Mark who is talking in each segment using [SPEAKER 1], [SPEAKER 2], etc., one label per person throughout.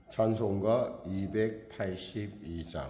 [SPEAKER 1] 찬송가 282장.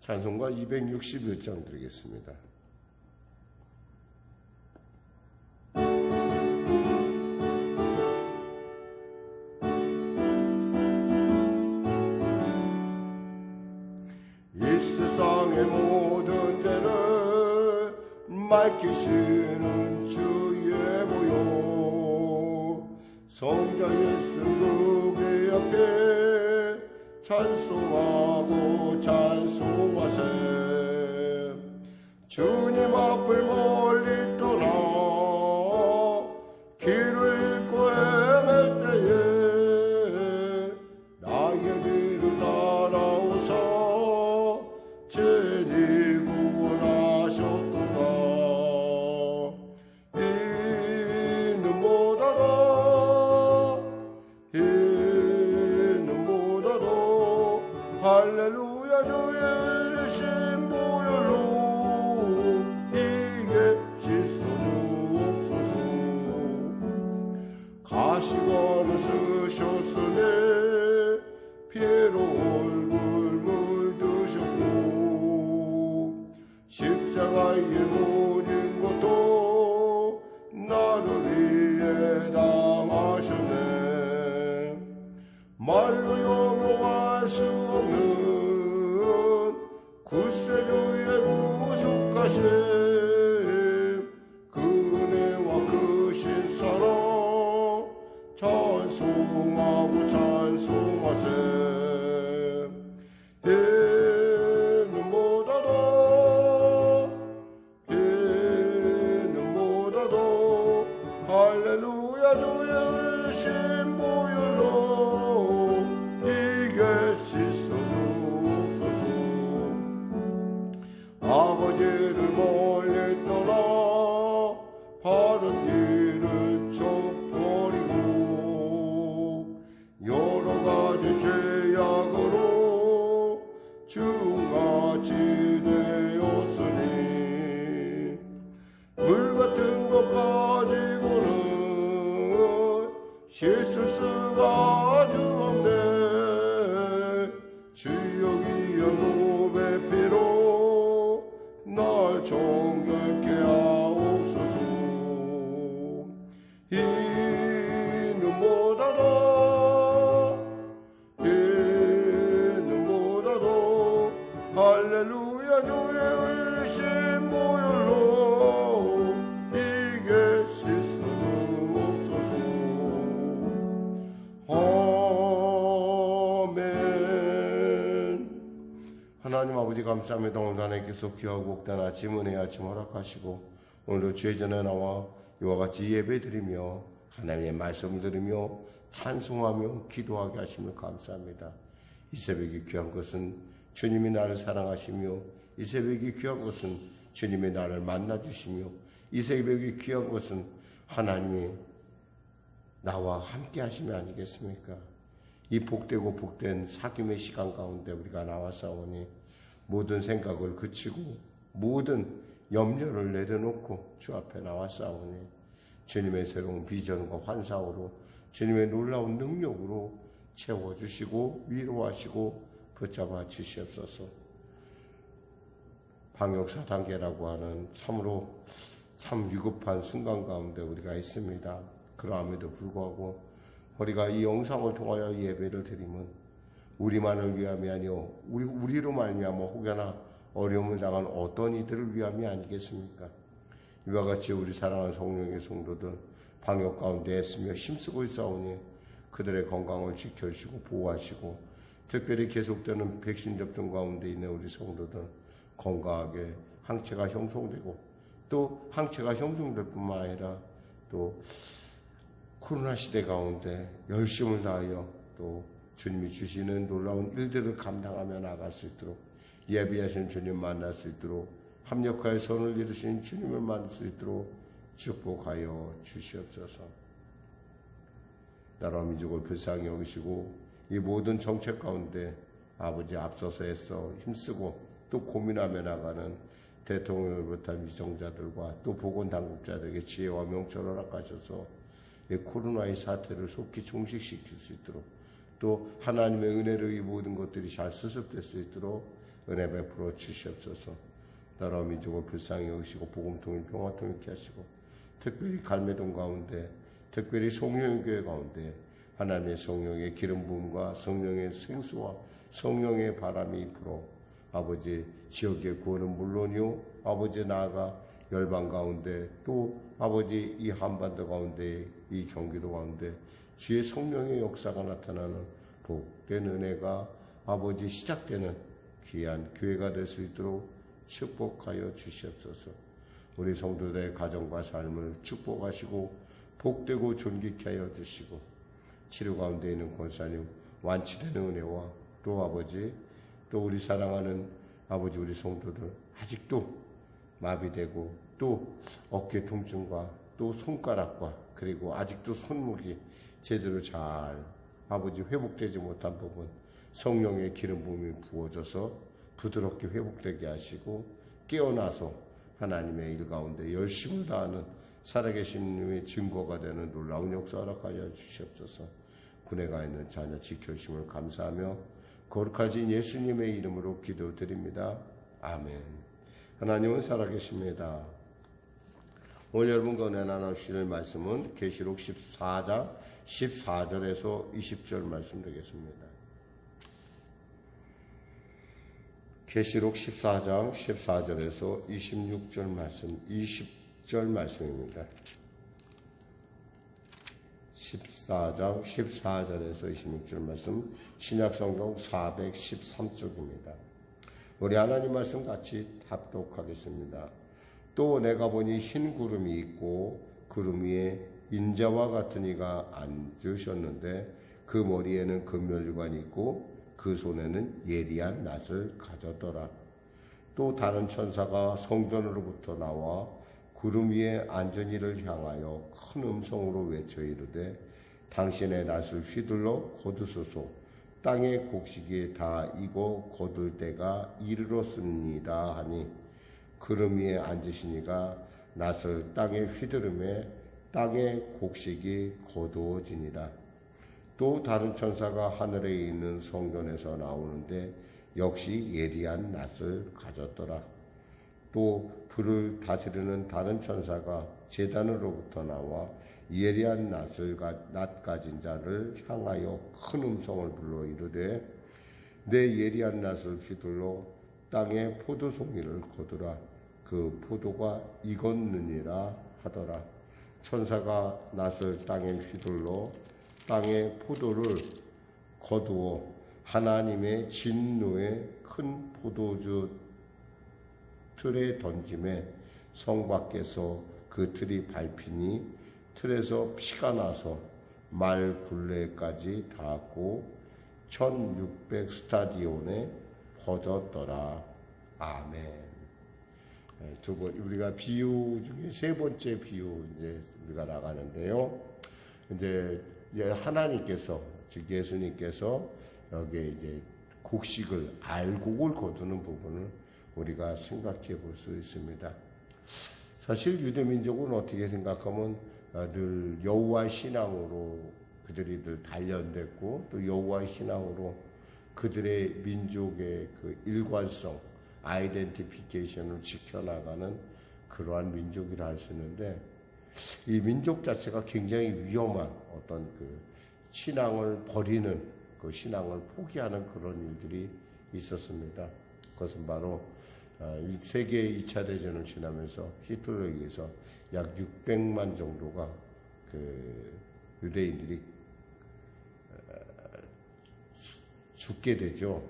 [SPEAKER 1] 찬송가 261장 드리겠습니다. 이 세상의 모든 죄를 밝히시는 주의 보혈, 성자 예수 그의 앞에 찬송하고 찬송하세. 주님 앞을 멀리 떠나 길을 잃고 헤맬 때에 나의 길을 따라오사 죄니 구원하셨구나. 이는 못하다 할렐루야 주의 흘리신 보혈로 이게 십자가의 모든 것도 나를 위해 당하셨네. 말로 용용할 수 없는 구세주의 구속하심, 그 은혜와 크신 사랑 찬송하고 찬송하세. 할렐루야 주의 울신 보혈로 이게 씻어주소서. 아버지를 멀리 떠나 바른 길을 져버리고 여러 가지 죄악으로 주같이 되었으니 물 같은 것 가지고는 씻을 수가 아주 없네. 주여 귀한 노배 피로 날 정결케 하옵소서. 이 눈보다도 할렐루야 주의 흘리신 보혈로 이게 씻어주옵소서. 아멘. 하나님 아버지 감사합니다. 오늘 하나님께서 귀하고 복된 아침 은혜의 아침 허락하시고 오늘도 주의 전에 나와 이와 같이 예배드리며 하나님의 말씀을 들으며 찬송하며 기도하게 하시며 감사합니다. 이 새벽이 귀한 것은 주님이 나를 사랑하시며 이 새벽이 귀한 것은 주님이 나를 만나주시며 이 새벽이 귀한 것은 하나님이 나와 함께 하시면 아니겠습니까? 이 복되고 복된 사귐의 시간 가운데 우리가 나와싸우니 모든 생각을 그치고 모든 염려를 내려놓고 주 앞에 나와싸우니 주님의 새로운 비전과 환상으로 주님의 놀라운 능력으로 채워주시고 위로하시고 붙잡아 주시옵소서. 방역 4단계라고 하는 참으로 참 위급한 순간 가운데 우리가 있습니다. 그러함에도 불구하고 우리가 이 영상을 통하여 예배를 드리면 우리만을 위함이 아니요 우리로 말미암아 혹여나 어려움을 당한 어떤 이들을 위함이 아니겠습니까? 이와 같이 우리 사랑하는 성령의 성도들 방역 가운데 애쓰며 힘쓰고 있사오니 그들의 건강을 지켜주시고 보호하시고 특별히 계속되는 백신 접종 가운데 있는 우리 성도들 건강하게 항체가 형성되고 또 항체가 형성될 뿐만 아니라 또 코로나 시대 가운데 열심을 다하여 또 주님이 주시는 놀라운 일들을 감당하며 나갈 수 있도록 예비하신 주님 만날 수 있도록 합력하여 선을 이루시는 주님을 만날 수 있도록 축복하여 주시옵소서. 나라 민족을 불쌍히 여기시고 이 모든 정책 가운데 아버지 앞서서 애써 힘쓰고 또 고민하며 나가는 대통령을 비롯한 위정자들과 또 보건당국자들에게 지혜와 명철을 허락하셔서 이 코로나의 사태를 속히 종식시킬 수 있도록 또 하나님의 은혜로 이 모든 것들이 잘 수습될 수 있도록 은혜 베풀어 주시옵소서. 나라 민족을 불쌍히 여기시고 복음통일 평화통일케 하시고 특별히 갈매동 가운데 특별히 송영교회 가운데 하나님의 성령의 기름 부음과 성령의 생수와 성령의 바람이 불어 아버지 지역의 구원은 물론이요 아버지 나아가 열방 가운데 또 아버지 이 한반도 가운데 이 경기도 가운데 주의 성령의 역사가 나타나는 복된 은혜가 아버지 시작되는 귀한 교회가 될 수 있도록 축복하여 주시옵소서. 우리 성도들의 가정과 삶을 축복하시고 복되고 존귀케 하여 주시고 치료 가운데 있는 권사님 완치되는 은혜와 또 아버지 또 우리 사랑하는 아버지 우리 성도들 아직도 마비되고 또 어깨 통증과 또 손가락과 그리고 아직도 손목이 제대로 잘 아버지 회복되지 못한 부분 성령의 기름 부음이 부어져서 부드럽게 회복되게 하시고 깨어나서 하나님의 일 가운데 열심을 다하는 살아계신 님의 증거가 되는 놀라운 역사 허락하여 주시옵소서. 군에 가 있는 자녀 지켜주심을 감사하며 거룩하신 예수님의 이름으로 기도드립니다. 아멘. 하나님은 살아계십니다. 오늘 여러분과 은혜 나누실 말씀은 계시록 14장 14절에서 20절 말씀 되겠습니다. 계시록 14장 14절에서 26절 말씀, 20절 말씀입니다. 14장 14절에서 26절 말씀, 신약성경 413쪽입니다. 우리 하나님 말씀 같이 합독하겠습니다. 또 내가 보니 흰 구름이 있고 구름 위에 인자와 같은 이가 앉으셨는데 그 머리에는 금면류관이 있고 그 손에는 예리한 낫을 가졌더라. 또 다른 천사가 성전으로부터 나와 구름 위에 앉은 이를 향하여 큰 음성으로 외쳐 이르되 당신의 낫을 휘둘러 거두소서. 땅의 곡식이 다 익어 거둘 때가 이르렀습니다 하니 구름 위에 앉으신 이가 낫을 땅에 휘두르매 땅의 곡식이 거두어지니라. 또 다른 천사가 하늘에 있는 성전에서 나오는데 역시 예리한 낫을 가졌더라. 또 불을 다스리는 다른 천사가 제단으로부터 나와 예리한 낫 가진 자를 향하여 큰 음성을 불러 이르되 내 예리한 낫을 휘둘러 땅에 포도송이를 거두라. 그 포도가 익었느니라 하더라. 천사가 낫을 땅에 휘둘러 땅의 포도를 거두어 하나님의 진노의 큰 포도주 틀에 던짐에 성 밖에서 그 틀이 밟히니 틀에서 피가 나서 말 굴레까지 닿았고 1600 스타디온에 퍼졌더라. 아멘. 두 번, 우리가 비유 중에 세 번째 비유 이제 우리가 나가는데요. 이제 하나님께서, 즉 예수님께서 여기에 이제 곡식을, 알곡을 거두는 부분을 우리가 생각해 볼 수 있습니다. 사실 유대민족은 어떻게 생각하면 늘 여호와의 신앙으로 그들이 늘 단련됐고 또 여호와의 신앙으로 그들의 민족의 그 일관성, 아이덴티피케이션을 지켜나가는 그러한 민족이라 할 수 있는데 이 민족 자체가 굉장히 위험한 어떤 그 신앙을 버리는 그 신앙을 포기하는 그런 일들이 있었습니다. 그것은 바로 세계 2차 대전을 지나면서 히틀러에 의해서 약 600만 정도가 그 유대인들이 죽게 되죠.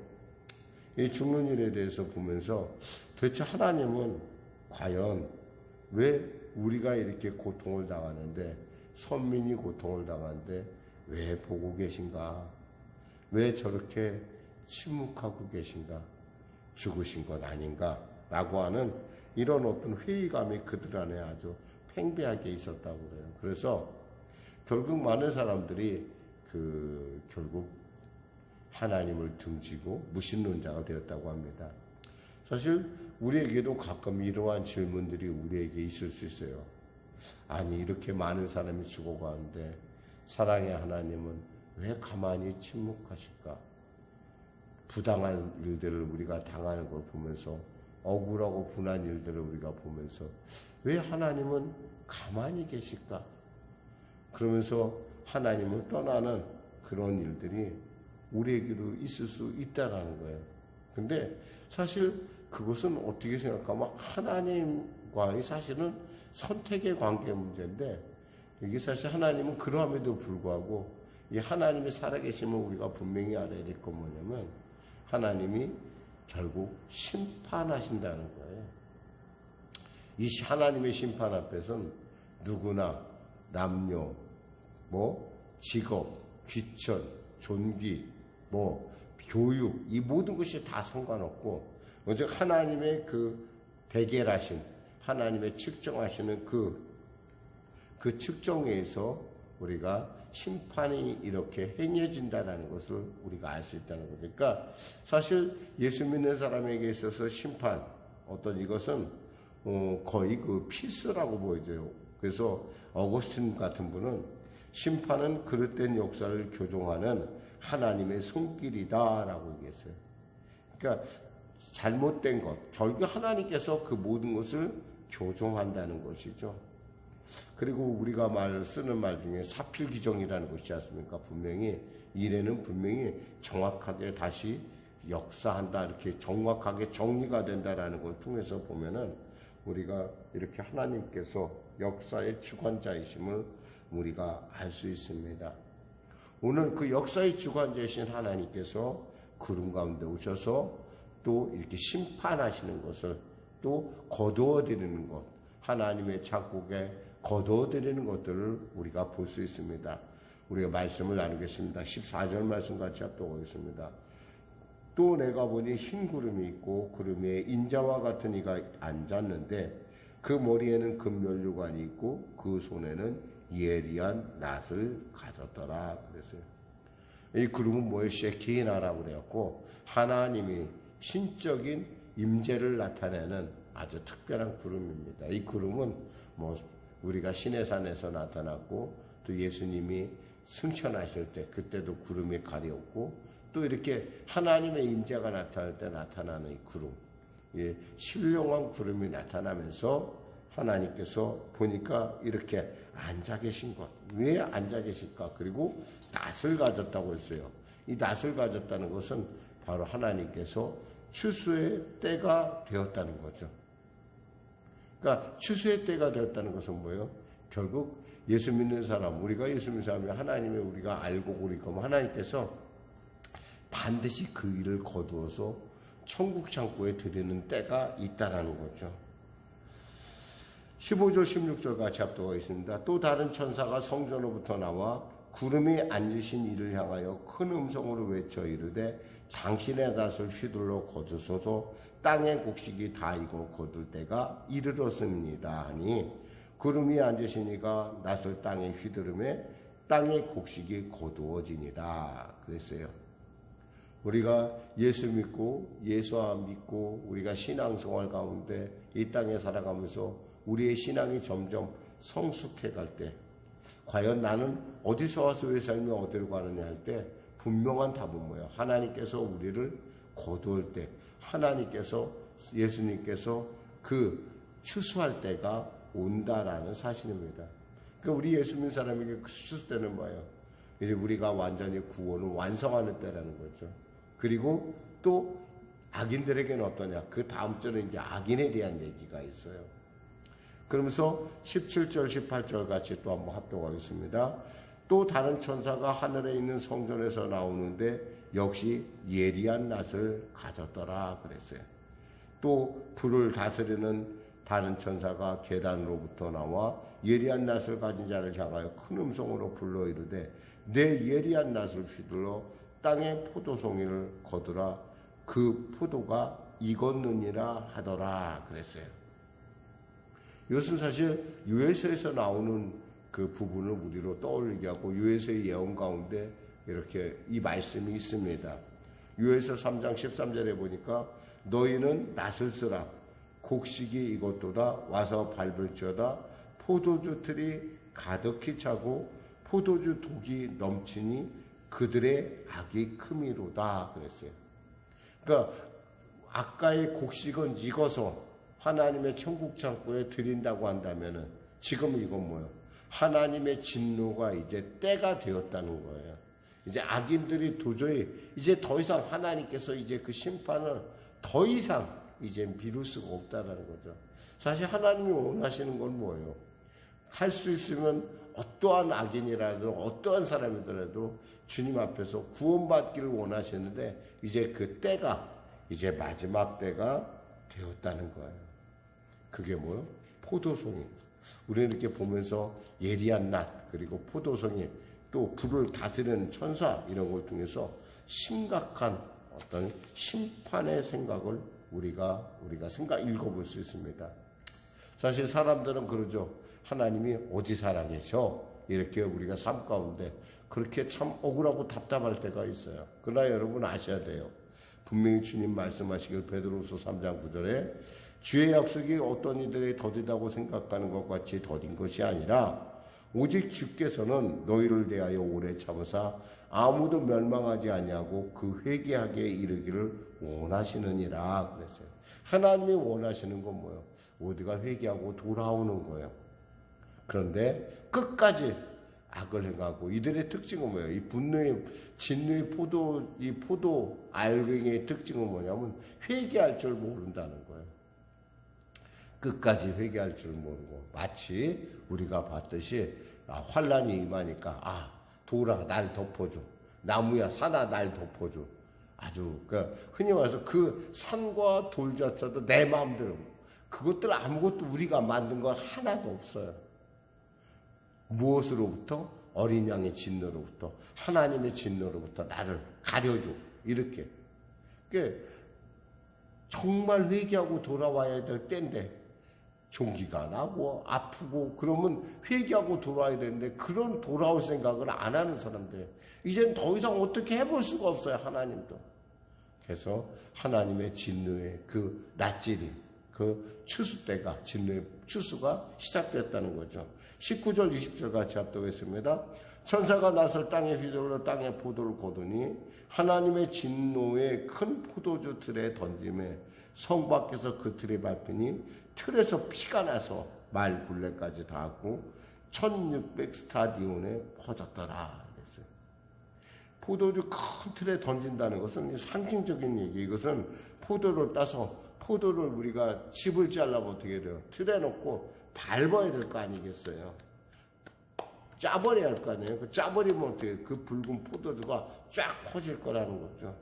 [SPEAKER 1] 이 죽는 일에 대해서 보면서 도대체 하나님은 과연 왜 우리가 이렇게 고통을 당하는데 선민이 고통을 당하는데 왜 보고 계신가? 왜 저렇게 침묵하고 계신가? 죽으신 것 아닌가? 라고 하는 이런 어떤 회의감이 그들 안에 아주 팽배하게 있었다고 그래요. 그래서 결국 많은 사람들이 결국 하나님을 등지고 무신론자가 되었다고 합니다. 사실 우리에게도 가끔 이러한 질문들이 우리에게 있을 수 있어요. 아니 이렇게 많은 사람이 죽어가는데 사랑의 하나님은 왜 가만히 침묵하실까? 부당한 일들을 우리가 당하는 걸 보면서 억울하고 분한 일들을 우리가 보면서 왜 하나님은 가만히 계실까? 그러면서 하나님을 떠나는 그런 일들이 우리에게도 있을 수 있다라는 거예요. 근데 사실 그것은 어떻게 생각하면 하나님과의 사실은 선택의 관계 문제인데 이게 사실 하나님은 그러함에도 불구하고 이 하나님의 살아계심을 우리가 분명히 알아야 될 건 뭐냐면 하나님이 결국 심판하신다는 거예요. 이 하나님의 심판 앞에서는 누구나 남녀, 직업, 귀천, 존귀, 교육 이 모든 것이 다 상관없고 즉 하나님의 그 대결하신 하나님의 측정하시는 그 측정에서 우리가 심판이 이렇게 행해진다는 것을 우리가 알 수 있다는 거죠. 그러니까 사실 예수 믿는 사람에게 있어서 심판 이것은 거의 그 필수라고 보여져요. 그래서 어거스틴 같은 분은 심판은 그릇된 역사를 교정하는 하나님의 손길이다라고 얘기했어요. 그러니까 잘못된 것, 결국 하나님께서 그 모든 것을 교정한다는 것이죠. 그리고 우리가 쓰는 말 중에 사필귀정이라는 것이 있지 않습니까? 분명히 이래는 분명히 정확하게 다시 역사한다, 이렇게 정확하게 정리가 된다라는 걸 통해서 보면은 우리가 이렇게 하나님께서 역사의 주관자이심을 우리가 알 수 있습니다. 오늘 그 역사의 주관자이신 하나님께서 구름 가운데 오셔서 또 이렇게 심판하시는 것을 또 거두어 드리는 것, 하나님의 작곡에 거두어 드리는 것들을 우리가 볼 수 있습니다. 우리가 말씀을 나누겠습니다. 14절 말씀 같이 합독하겠습니다. 또 내가 보니 흰 구름이 있고 구름 위에 인자와 같은 이가 앉았는데 그 머리에는 금면류관이 있고 그 손에는 예리한 낫을 가졌더라 그랬어요. 이 구름은 뭐예요? 셰키나라고 그래갖고 하나님이 신적인 임재를 나타내는 아주 특별한 구름입니다. 이 구름은 우리가 시내산에서 나타났고 또 예수님이 승천하실 때 그때도 구름이 가려웠고 또 이렇게 하나님의 임재가 나타날 때 나타나는 이 구름, 신령한 구름이 나타나면서 하나님께서 보니까 이렇게 앉아 계신 것. 왜 앉아 계실까? 그리고 낫을 가졌다고 했어요. 이 낫을 가졌다는 것은 바로 하나님께서 추수의 때가 되었다는 거죠. 그러니까 추수의 때가 되었다는 것은 뭐예요? 결국 예수 믿는 사람, 우리가 예수 믿는 사람이 하나님의 우리가 알고 우리가 하나님께서 반드시 그 일을 거두어서 천국 창고에 드리는 때가 있다라는 거죠. 15절 16절 같이 합독하겠습니다. 또 다른 천사가 성전으로부터 나와 구름이 앉으신 이를 향하여 큰 음성으로 외쳐 이르되 당신의 낫을 휘둘러 거두소서 땅의 곡식이 다 익어 거둘 때가 이르렀습니다 하니 구름이 앉으신 이가 낫을 땅에 휘두르매 땅의 곡식이 거두어지니라 그랬어요. 우리가 예수 믿고 예수 안 믿고 우리가 신앙생활 가운데 이 땅에 살아가면서 우리의 신앙이 점점 성숙해 갈 때 과연 나는 어디서 와서 왜 살며 어디로 가느냐 할 때 분명한 답은 뭐예요? 하나님께서 우리를 거두을 때 하나님께서 예수님께서 그 추수할 때가 온다라는 사실입니다. 그러니까 우리 예수 믿는 사람에게 그 추수 때는 뭐예요? 이제 우리가 완전히 구원을 완성하는 때라는 거죠. 그리고 또 악인들에게는 어떠냐? 그 다음 절에 이제 악인에 대한 얘기가 있어요. 그러면서 17절, 18절 같이 또 한번 합독하겠습니다. 또 다른 천사가 하늘에 있는 성전에서 나오는데 역시 예리한 낫을 가졌더라 그랬어요. 또 불을 다스리는 다른 천사가 계단으로부터 나와 예리한 낫을 가진 자를 향하여 큰 음성으로 불러 이르되 내 예리한 낫을 휘둘러 땅의 포도송이를 거두라 그 포도가 익었느니라 하더라 그랬어요. 이것은 사실 요에서에서 나오는 그 부분을 우리로 떠올리게 하고 요에서의 예언 가운데 이렇게 이 말씀이 있습니다. 요에서 3장 13절에 보니까 너희는 낫을 쓰라 곡식이 익었도다 와서 밟을지어다 포도주 틀이 가득히 차고 포도주 독이 넘치니 그들의 악이 크미로다 그랬어요. 그러니까 아까의 곡식은 익어서 하나님의 천국 창고에 드린다고 한다면은 지금 이건 뭐예요? 하나님의 진노가 이제 때가 되었다는 거예요. 이제 악인들이 도저히 이제 더 이상 하나님께서 이제 그 심판을 더 이상 이제 미룰 수가 없다라는 거죠. 사실 하나님이 원하시는 건 뭐예요? 할 수 있으면 어떠한 악인이라도 어떠한 사람이더라도 주님 앞에서 구원받기를 원하시는데 이제 그 때가 이제 마지막 때가 되었다는 거예요. 그게 뭐예요? 포도송이. 우리는 이렇게 보면서 예리한 낫 그리고 포도송이 또 불을 다스리는 천사 이런 걸 통해서 심각한 어떤 심판의 생각을 우리가 읽어볼 수 있습니다. 사실 사람들은 그러죠. 하나님이 어디 살아계셔? 이렇게 우리가 삶 가운데 그렇게 참 억울하고 답답할 때가 있어요. 그러나 여러분 아셔야 돼요. 분명히 주님 말씀하시길 베드로서 3장 9절에 주의 약속이 어떤 이들의 더디다고 생각하는 것 같이 더딘 것이 아니라 오직 주께서는 너희를 대하여 오래 참으사 아무도 멸망하지 아니하고 그 회개하게 이르기를 원하시느니라 그랬어요. 하나님이 원하시는 건 뭐예요? 모두가 회개하고 돌아오는 거예요. 그런데 끝까지 악을 행하고, 이들의 특징은 뭐예요? 이 분노의 진노의 포도 알갱이의 특징은 뭐냐면 회개할 줄 모른다는 거예요. 끝까지 회개할 줄 모르고, 마치 우리가 봤듯이 환란이 임하니까 돌아 날 덮어줘, 나무야 산아 날 덮어줘. 아주 흔히 말해서 그 산과 돌조차도 내 마음대로, 그것들 아무것도 우리가 만든 건 하나도 없어요. 무엇으로부터? 어린 양의 진노로부터, 하나님의 진노로부터 나를 가려줘. 이렇게. 정말 회개하고 돌아와야 될 때인데, 종기가 나고 아프고 그러면 회개하고 돌아와야 되는데, 그런 돌아올 생각을 안 하는 사람들, 이젠 더 이상 어떻게 해볼 수가 없어요. 하나님도. 그래서 하나님의 진노의 그 낯질이, 그 추수 때가, 진노의 추수가 시작됐다는 거죠. 19절 20절 같이 합독했습니다. 천사가 나서 땅에 휘둘러 땅에 포도를 거두니 하나님의 진노의 큰 포도주 틀에 던짐에 성 밖에서 그 틀에 밟히니 틀에서 피가 나서 말 굴레까지 닿았고 1600 스타디온에 퍼졌더라 그랬어요. 포도주 큰 틀에 던진다는 것은 상징적인 얘기. 이것은 포도를 따서, 포도를 우리가 칩을 잘라면 어떻게 돼요? 틀에 놓고 밟아야 될 거 아니겠어요? 짜버려야 할 거 아니에요? 짜버리면 어떻게, 그 붉은 포도주가 쫙 퍼질 거라는 거죠.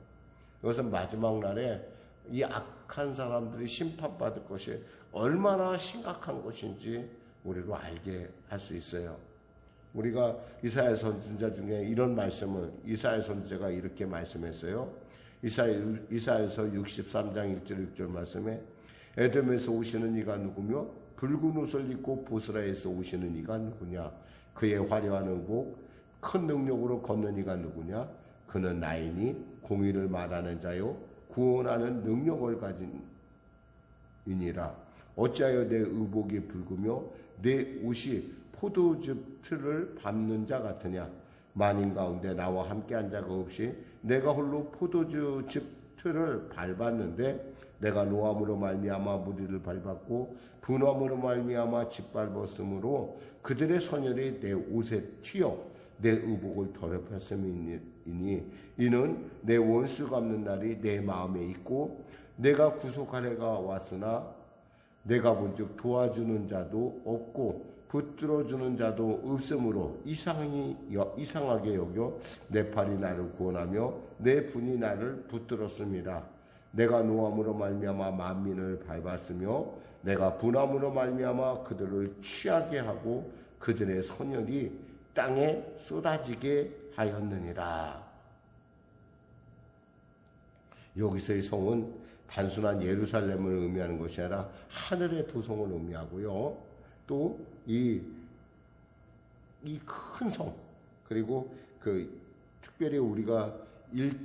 [SPEAKER 1] 이것은 마지막 날에 이 악한 사람들이 심판받을 것이 얼마나 심각한 것인지 우리로 알게 할 수 있어요. 우리가 이사야 선지자 중에 이런 말씀을, 이사야 선지자가 이렇게 말씀했어요. 이사야서 63장 1절 6절 말씀에 에돔에서 오시는 이가 누구며 붉은 옷을 입고 보스라에서 오시는 이가 누구냐? 그의 화려한 의복 큰 능력으로 걷는 이가 누구냐? 그는 나이니 공의를 말하는 자요 구원하는 능력을 가진 이니라. 어찌하여 내 의복이 붉으며 내 옷이 포도즙 틀을 밟는 자 같으냐? 만인 가운데 나와 함께한 자가 없이 내가 홀로 포도즙 틀을 밟았는데 내가 노함으로 말미암아 무리를 밟았고 분함으로 말미암아 짓밟았으므로 그들의 선열이 내 옷에 튀어 내 의복을 더럽혔음이니 이는 내 원수 갚는 날이 내 마음에 있고 내가 구속할 해가 왔으나 내가 본즉 도와주는 자도 없고 붙들어주는 자도 없으므로 이상하게 여겨 내 팔이 나를 구원하며 내 분이 나를 붙들었습니다. 내가 노함으로 말미암아 만민을 밟았으며 내가 분함으로 말미암아 그들을 취하게 하고 그들의 선열이 땅에 쏟아지게 하였느니라. 여기서의 성은 단순한 예루살렘을 의미하는 것이 아니라 하늘의 도성을 의미하고요. 또 이 큰 성, 그리고 특별히 우리가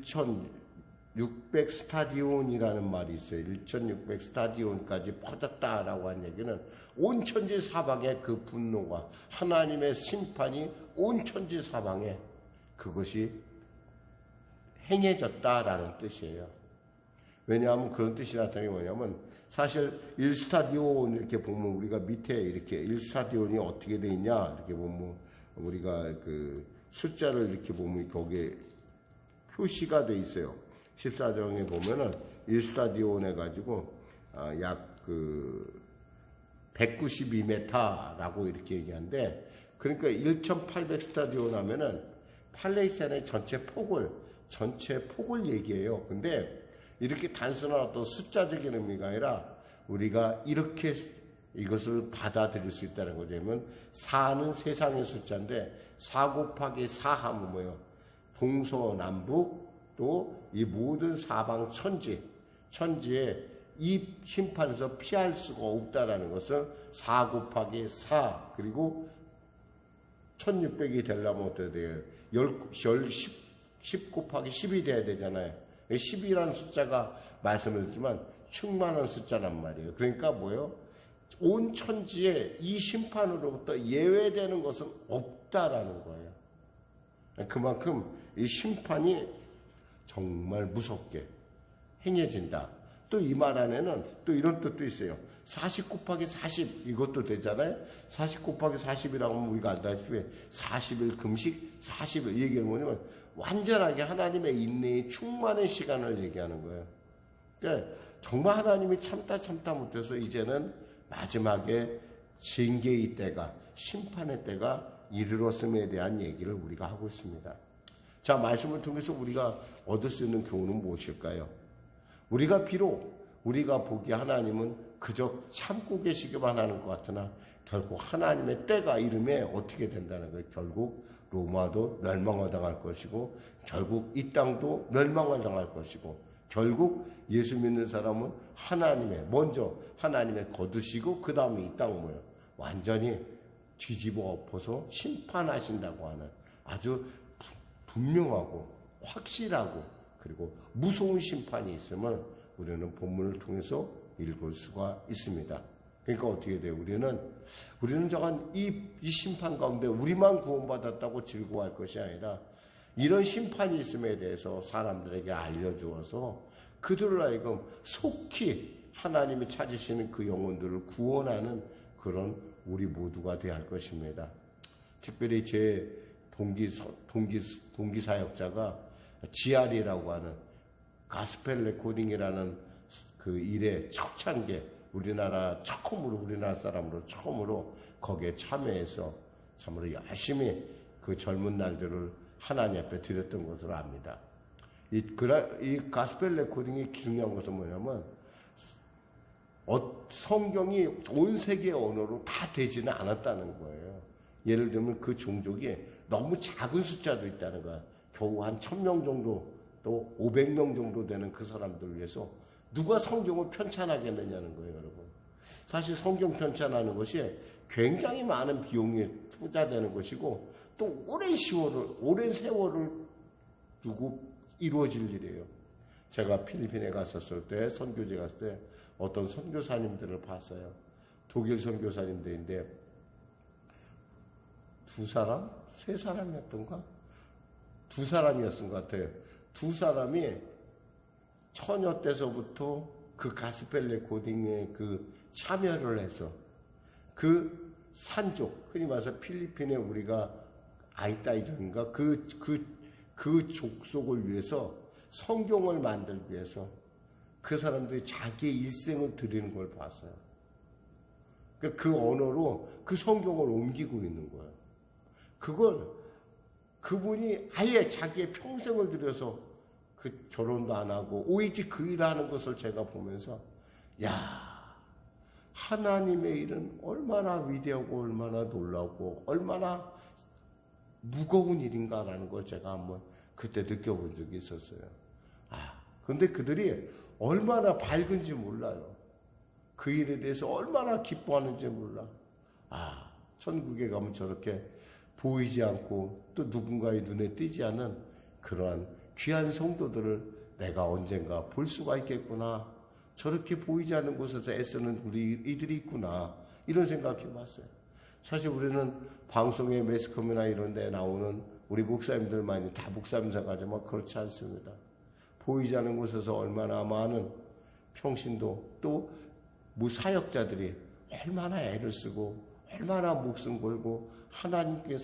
[SPEAKER 1] 1600 스타디온이라는 말이 있어요. 1600 스타디온까지 퍼졌다라고 한 얘기는 온 천지 사방에 그 분노가, 하나님의 심판이 온 천지 사방에 그것이 행해졌다라는 뜻이에요. 왜냐하면 그런 뜻이 나타나는 게 뭐냐면, 사실 1스타디온 이렇게 보면 우리가 밑에 이렇게 1스타디온이 어떻게 돼 있냐 이렇게 보면 우리가 그 숫자를 이렇게 보면 거기에 표시가 돼 있어요. 14장에 보면은 1스타디온 해가지고 약 192m라고 이렇게 얘기하는데, 그러니까 1,800 스타디온 하면은 팔레스타인의 전체 폭을 얘기해요. 근데 이렇게 단순한 어떤 숫자적인 의미가 아니라 우리가 이렇게 이것을 받아들일 수 있다는 거죠. 그러면 4는 세상의 숫자인데 4 곱하기 4 하면 뭐예요? 동서남북 또 이 모든 사방 천지에 이 심판에서 피할 수가 없다라는 것은 4 곱하기 4 그리고 1600이 되려면 어떻게 돼요? 10 곱하기 10이 돼야 되잖아요. 10이라는 숫자가 말씀을 드리지만 충만한 숫자란 말이에요. 그러니까 뭐예요? 온 천지에 이 심판으로부터 예외되는 것은 없다라는 거예요. 그만큼 이 심판이 정말 무섭게 행해진다. 또 이 말 안에는 또 이런 뜻도 있어요. 40 곱하기 40 이것도 되잖아요. 40 곱하기 40이라고 하면 우리가 알다시피 40일 금식, 40일 얘기하는 뭐냐면 완전하게 하나님의 인내에 충만한 시간을 얘기하는 거예요. 그러니까 정말 하나님이 참다 못해서 이제는 마지막에 징계의 때가, 심판의 때가 이르렀음에 대한 얘기를 우리가 하고 있습니다. 자, 말씀을 통해서 우리가 얻을 수 있는 교훈은 무엇일까요? 우리가 비록 우리가 보기에 하나님은 그저 참고 계시기만 하는 것 같으나 결국 하나님의 때가 이름에 어떻게 된다는 거예요. 결국 로마도 멸망을 당할 것이고 결국 이 땅도 멸망을 당할 것이고 결국 예수 믿는 사람은 먼저 하나님의 거두시고 그 다음에 이 땅 뭐예요. 완전히 뒤집어 엎어서 심판하신다고 하는 아주 분명하고 확실하고 그리고 무서운 심판이 있음을 우리는 본문을 통해서 읽을 수가 있습니다. 그러니까 어떻게 돼요? 우리는 저간 이 심판 가운데 우리만 구원받았다고 즐거워할 것이 아니라 이런 심판이 있음에 대해서 사람들에게 알려주어서 그들을 하여금 속히 하나님이 찾으시는 그 영혼들을 구원하는 그런 우리 모두가 되어야 할 것입니다. 특별히 제 동기 사역자가 GR이라고 하는 가스펠 레코딩이라는 그 일의 초창기에 우리나라 사람으로 처음으로 거기에 참여해서 참으로 열심히 그 젊은 날들을 하나님 앞에 드렸던 것으로 압니다. 이 가스펠 레코딩이 중요한 것은 뭐냐면 성경이 온 세계의 언어로 다 되지는 않았다는 거예요. 예를 들면 그 종족이 너무 작은 숫자도 있다는 거야. 겨우 한 1000명 정도 또 500명 정도 되는 그 사람들을 위해서 누가 성경을 편찬하겠느냐는 거예요, 여러분. 사실 성경 편찬하는 것이 굉장히 많은 비용이 투자되는 것이고 또 오랜 세월을 두고 이루어질 일이에요. 제가 필리핀에 갔었을 때 선교제 갔을 때 어떤 선교사님들을 봤어요. 독일 선교사님들인데 2사람? 3사람이었던가? 2사람이었던 것 같아요. 2사람이 처녀 때서부터 그 가스펠 레코딩에 그 참여를 해서 그 산족, 흔히 말해서 필리핀에 우리가 아이따이족인가? 그 족속을 위해서 성경을 만들기 위해서 그 사람들이 자기의 일생을 드리는 걸 봤어요. 그 언어로 그 성경을 옮기고 있는 거예요. 그분이 아예 자기의 평생을 들여서 그 결혼도 안 하고 오히려 그 일을 하는 것을 제가 보면서 하나님의 일은 얼마나 위대하고 얼마나 놀라고 얼마나 무거운 일인가라는 걸 제가 한번 그때 느껴본 적이 있었어요. 그런데 그들이 얼마나 밝은지 몰라요. 그 일에 대해서 얼마나 기뻐하는지 몰라. 천국에 가면 저렇게 보이지 않고 또 누군가의 눈에 띄지 않은 그러한 귀한 성도들을 내가 언젠가 볼 수가 있겠구나. 저렇게 보이지 않는 곳에서 애쓰는 이들이 있구나. 이런 생각해 봤어요. 사실 우리는 방송에 매스컴이나 이런 데 나오는 우리 목사님들만이 다 목사님사가지만 그렇지 않습니다. 보이지 않는 곳에서 얼마나 많은 평신도 또 사역자들이 얼마나 애를 쓰고 얼마나 목숨 걸고 하나님께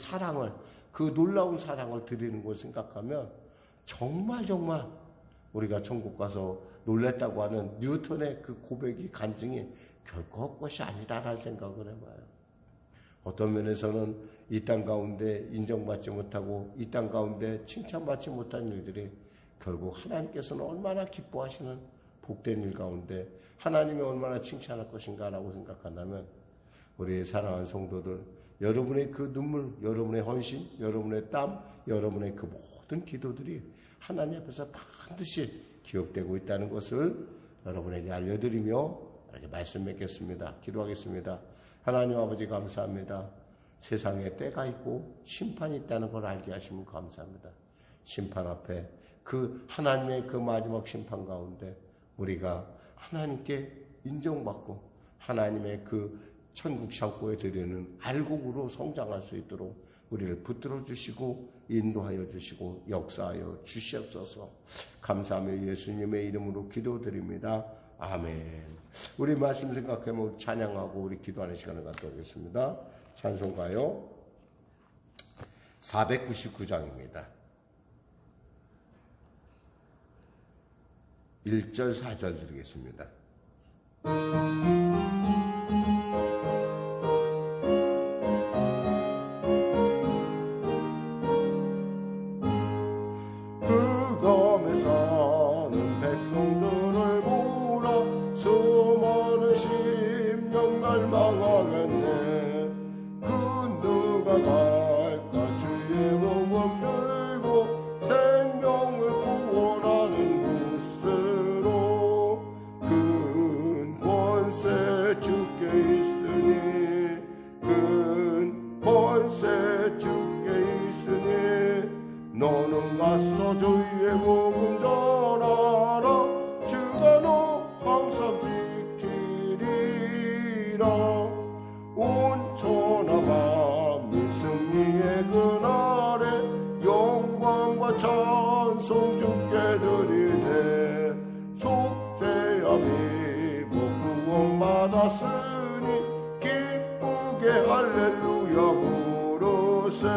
[SPEAKER 1] 그 놀라운 사랑을 드리는 걸 생각하면 정말 우리가 천국 가서 놀랬다고 하는 뉴턴의 그 고백이 간증이 결코 헛것이 아니다라는 생각을 해봐요. 어떤 면에서는 이 땅 가운데 인정받지 못하고 이 땅 가운데 칭찬받지 못한 일들이 결국 하나님께서는 얼마나 기뻐하시는 복된 일 가운데 하나님이 얼마나 칭찬할 것인가라고 생각한다면 우리 사랑하는 성도들, 여러분의 그 눈물, 여러분의 헌신, 여러분의 땀, 여러분의 그 모든 기도들이 하나님 앞에서 반드시 기억되고 있다는 것을 여러분에게 알려드리며 이렇게 말씀 맺겠습니다. 기도하겠습니다. 하나님 아버지 감사합니다. 세상에 때가 있고 심판이 있다는 걸 알게 하시면 감사합니다. 심판 앞에 그 하나님의 그 마지막 심판 가운데 우리가 하나님께 인정받고 하나님의 그 천국 창고에 드리는 알곡으로 성장할 수 있도록 우리를 붙들어 주시고 인도하여 주시고 역사하여 주시옵소서. 감사하며 예수님의 이름으로 기도드립니다. 아멘. 우리 말씀 생각하면 찬양하고 우리 기도하는 시간을 갖도록 하겠습니다. 찬송가요 499장입니다. 1절 4절 드리겠습니다. 흑암에 사는 백성들을 보라 수많은 심령 멸망하겠네. 그 누가 갈까 주의 복음 들고 생명을 구원하는 곳으로 큰 권세 주께 있으니 큰 권세 주께 있으니 너는 가서 주의 복음 전하라. 주가 너 항상 지키리라. 온 천하 만민 승리의 그날에 영광과 찬송 주께 드리네. 속죄함 입어 구원 받았으니 기쁘게 할렐루야 부르세.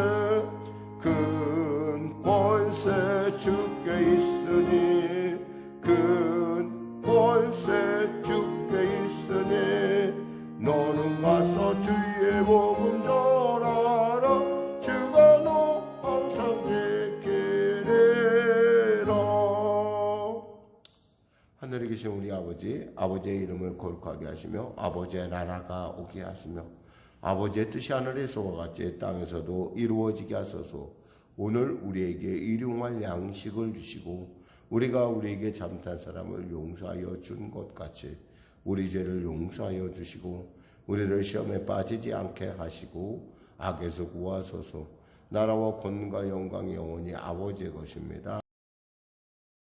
[SPEAKER 1] 큰 권세 주께 있으니 큰 권세 주께 있으니 너는 가서 주의 복음 전하라. 주가 너 항상 지키리라. 하늘에 계신 우리 아버지, 아버지의 이름을 거룩하게 하시며 아버지의 나라가 오게 하시며 아버지의 뜻이 하늘에서와 같이 땅에서도 이루어지게 하소서. 오늘 우리에게 일용할 양식을 주시고 우리가 우리에게 잘못한 사람을 용서하여 준 것 같이 우리 죄를 용서하여 주시고 우리를 시험에 빠지지 않게 하시고 악에서 구하소서. 나라와 권능과 영광이 영원히 아버지의 것입니다.